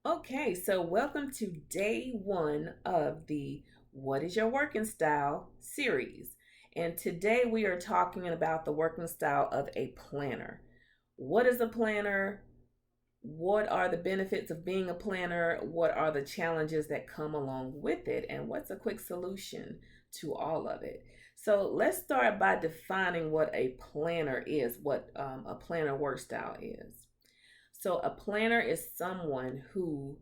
Okay, so welcome to day one of the What is Your Working Style series. And today we are talking about the working style of a planner. What is a planner? What are the benefits of being a planner? What are the challenges that come along with it? And what's a quick solution to all of it? So let's start by defining what a planner is, what a planner work style is. So, a planner is someone who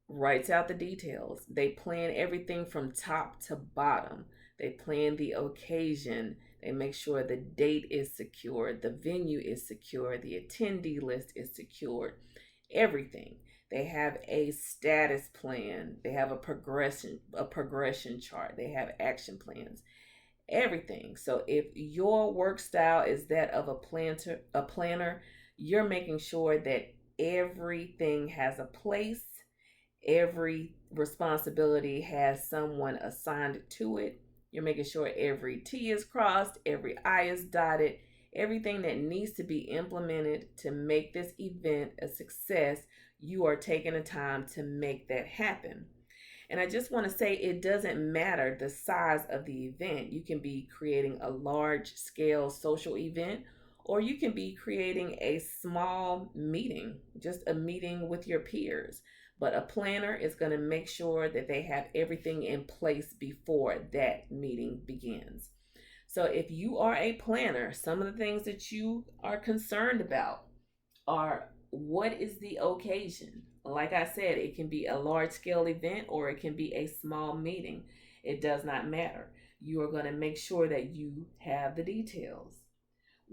writes out the details. They plan everything from top to bottom. They plan the occasion. They make sure the date is secured, the venue is secured, the attendee list is secured, everything. They have a status plan. They have a progression chart. They have action plans. Everything. So if your work style is that of a planner, you're making sure that everything has a place. Every responsibility has someone assigned to it. You're making sure every T is crossed, every I is dotted, everything that needs to be implemented to make this event a success. You are taking the time to make that happen. And I just want to say it doesn't matter the size of the event. You can be creating a large scale social event, or you can be creating a small meeting, just a meeting with your peers. But a planner is going to make sure that they have everything in place before that meeting begins. So if you are a planner, some of the things that you are concerned about are what is the occasion? Like I said, it can be a large scale event or it can be a small meeting. It does not matter. You are going to make sure that you have the details.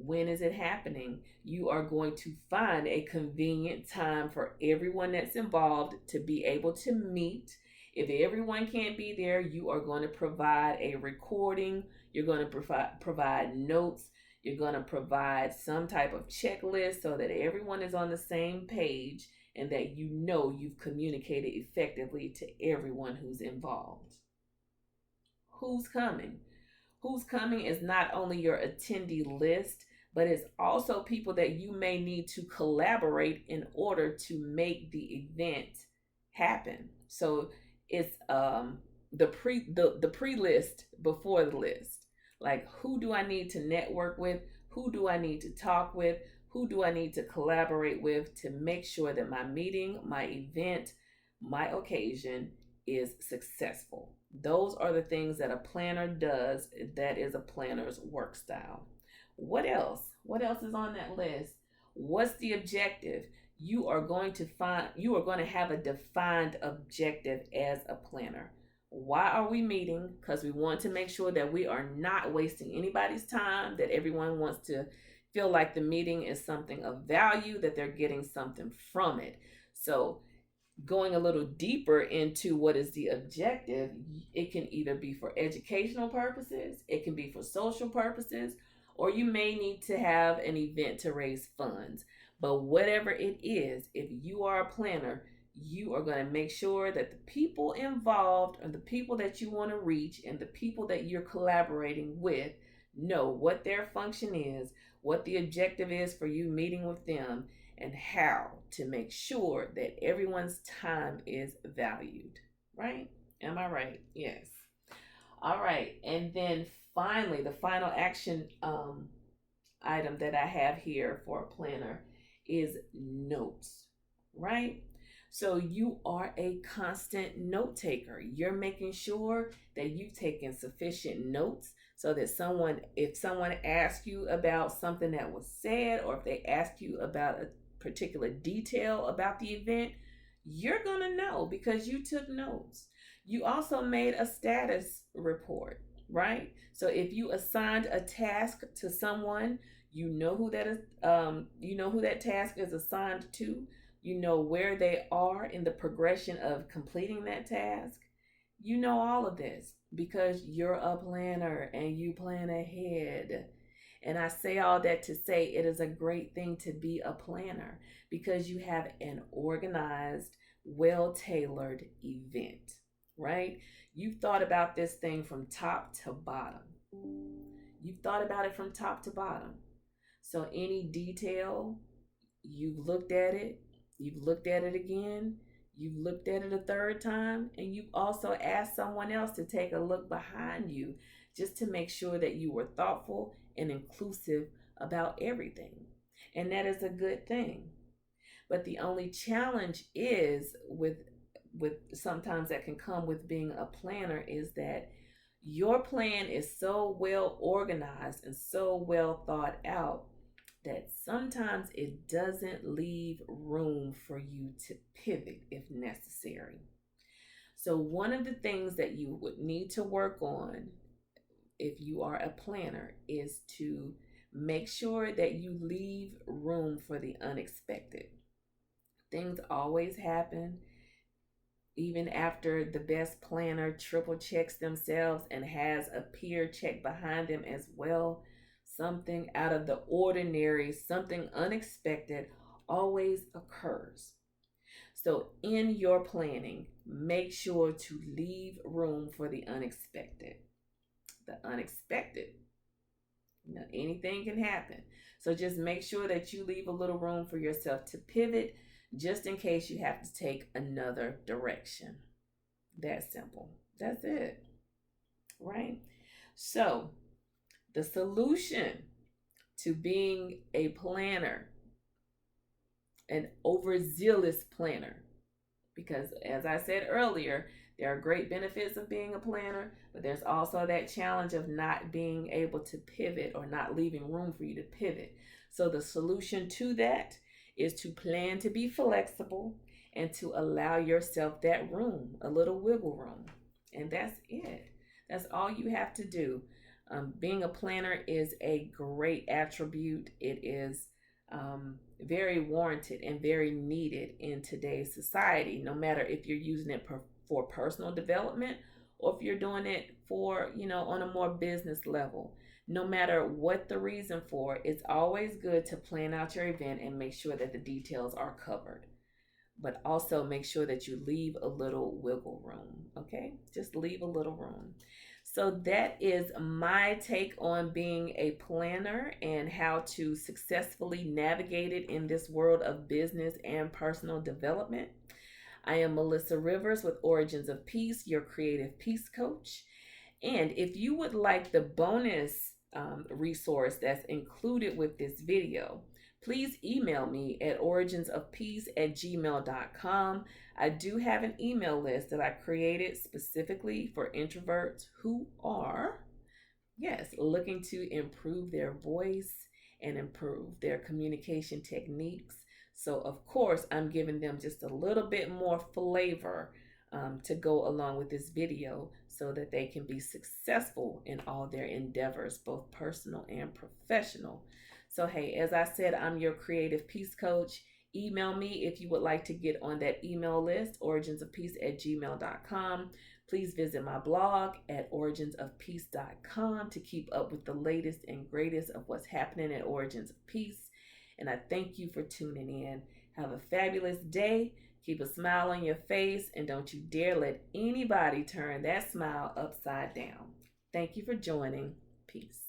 When is it happening? You are going to find a convenient time for everyone that's involved to be able to meet. If everyone can't be there, you are going to provide a recording. You're going to provide notes. You're going to provide some type of checklist so that everyone is on the same page and that you know you've communicated effectively to everyone who's involved. Who's coming? Who's coming is not only your attendee list, but it's also people that you may need to collaborate in order to make the event happen. So it's the pre list before the list. Like, who do I need to network with? Who do I need to talk with? Who do I need to collaborate with to make sure that my meeting, my event, my occasion is successful? Those are the things that a planner does. That is a planner's work style. What else? What else is on that list? What's the objective? You are going to have a defined objective as a planner. Why are we meeting? Because we want to make sure that we are not wasting anybody's time, that everyone wants to feel like the meeting is something of value, that they're getting something from it. So going a little deeper into what is the objective, it can either be for educational purposes, it can be for social purposes, or you may need to have an event to raise funds. But whatever it is, if you are a planner, you are going to make sure that the people involved or the people that you want to reach and the people that you're collaborating with know what their function is, what the objective is for you meeting with them, and how to make sure that everyone's time is valued. Right? Am I right? Yes. All right. And then finally, the final action item that I have here for a planner is notes. Right? So you are a constant note taker. You're making sure that you've taken sufficient notes so that if someone asks you about something that was said, or if they ask you about a particular detail about the event, you're going to know because you took notes. You also made a status report, right? So if you assigned a task to someone, you know who that is. You know who that task is assigned to. You know where they are in the progression of completing that task. You know all of this because you're a planner and you plan ahead. And I say all that to say it is a great thing to be a planner because you have an organized, well tailored event, right? You've thought about this thing from top to bottom. You've thought about it from top to bottom. So, any detail, you've looked at it, You've looked at it again. You've looked at it a third time, and you've also asked someone else to take a look behind you just to make sure that you were thoughtful and inclusive about everything. And that is a good thing. But the only challenge is with sometimes that can come with being a planner is that your plan is so well organized and so well thought out that sometimes it doesn't leave room for you to pivot if necessary. So, one of the things that you would need to work on if you are a planner is to make sure that you leave room for the unexpected. Things always happen. Even after the best planner triple checks themselves and has a peer check behind them as well, something out of the ordinary, something unexpected always occurs. So, in your planning, make sure to leave room for the unexpected. The unexpected. Now, anything can happen. So, just make sure that you leave a little room for yourself to pivot just in case you have to take another direction. That simple. That's it. Right? So, the solution to being a planner, an overzealous planner, because as I said earlier, there are great benefits of being a planner, but there's also that challenge of not being able to pivot or not leaving room for you to pivot. So, the solution to that is to plan to be flexible and to allow yourself that room, a little wiggle room. And that's it. That's all you have to do. Being a planner is a great attribute. It is very warranted and very needed in today's society, no matter if you're using it for personal development or if you're doing it for, on a more business level. No matter what the reason for, it's always good to plan out your event and make sure that the details are covered. But also make sure that you leave a little wiggle room, okay? Just leave a little room. So that is my take on being a planner and how to successfully navigate it in this world of business and personal development. I am Melissa Rivers with Origins of Peace, your creative peace coach. And if you would like the bonus resource that's included with this video, please email me at originsofpeace@gmail.com. I do have an email list that I created specifically for introverts who are, yes, looking to improve their voice and improve their communication techniques. So, of course, I'm giving them just a little bit more flavor to go along with this video so that they can be successful in all their endeavors, both personal and professional. So, hey, as I said, I'm your creative peace coach. Email me if you would like to get on that email list, originsofpeace@gmail.com. Please visit my blog at originsofpeace.com to keep up with the latest and greatest of what's happening at Origins of Peace. And I thank you for tuning in. Have a fabulous day. Keep a smile on your face, and don't you dare let anybody turn that smile upside down. Thank you for joining. Peace.